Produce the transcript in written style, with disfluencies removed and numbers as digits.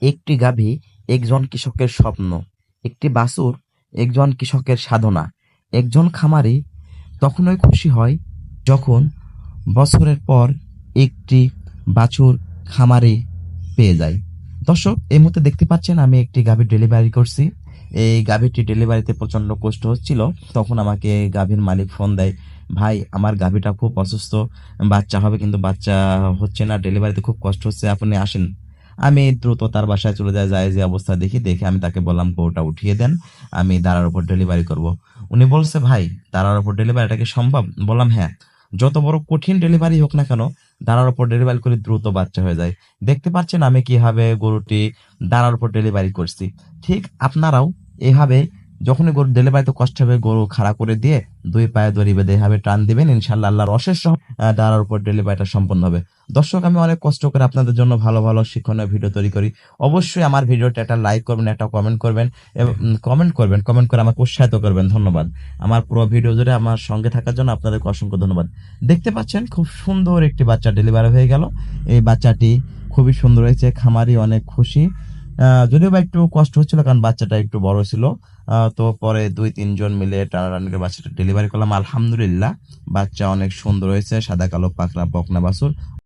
একটি গাভী একজন কৃষকের স্বপ্ন, একটি বাছুর একজন কৃষকের সাধনা। একজন খামারি তখনই খুশি হয় যখন বছরের পর একটি বাছুর খামারে পেয়ে যায়। দর্শক, এই মুহূর্তে দেখতে পাচ্ছেন আমি একটি গাভীর ডেলিভারি করছি। এই গাভীটি ডেলিভারিতে প্রচন্ড কষ্ট হচ্ছিল। তখন আমাকে গাভীর মালিক ফোন দেয়, ভাই আমার গাভীটা খুব অসুস্থ, বাচ্চা হবে কিন্তু বাচ্চা হচ্ছে না, ডেলিভারিতে খুব কষ্ট হচ্ছে, আপনি আসেন। আমি দ্রুত তার বাসায় চলে যায় যে অবস্থা দেখে আমি তাকে বললাম গরুটা উঠিয়ে দেন, আমি দাঁড়ার উপর ডেলিভারি করব। উনি বলছে, ভাই দাঁড়ার উপর ডেলিভারিটা কি সম্ভব? বললাম হ্যাঁ, যত বড় কঠিন ডেলিভারি হোক না কেন, দাঁড়ার উপর ডেলিভারি করে দ্রুত বাচ্চা হয়ে যায়। দেখতে পাচ্ছেন আমি কিভাবে গরুটি দাঁড়ার উপর ডেলিভারি করছি। ঠিক আপনারাও এভাবে যখনই গরু ডেলিভারিতে কষ্ট হবে, গরু খাড়া করে দিয়ে দুই পায়ে দড়ি বেঁধে এভাবে টান দিবেন, ইনশাল্লাহ আল্লাহর অশেষ দাঁড়ার উপর ডেলিভারিটা সম্পন্ন হবে। দর্শক, আমি অনেক কষ্ট করে আপনাদের জন্য ভালো ভালো শিক্ষণীয় ভিডিও তৈরি করি। অবশ্যই আমার ভিডিওটা একটা লাইক করবেন, একটা কমেন্ট করবেন এবং কমেন্ট করে আমাকে উৎসাহিত করবেন। ধন্যবাদ। আমার পুরো ভিডিও জুড়ে আমার সঙ্গে থাকার জন্য আপনাদেরকে অসংখ্য ধন্যবাদ। দেখতে পাচ্ছেন খুব সুন্দর একটি বাচ্চা ডেলিভারি হয়ে গেল। এই বাচ্চাটি খুবই সুন্দর হয়েছে, খামারি অনেক খুশি। যদিও বা একটু কষ্ট হচ্ছিল কারণ বাচ্চাটা একটু বড় ছিল। তো পরে 2-3 জন মিলে টানাটানি করে বাচ্চাটা ডেলিভারি করলাম। আলহামদুলিল্লাহ, বাচ্চা অনেক সুন্দর হয়েছে, সাদা কালো পাকড়া বকনা বাছুর।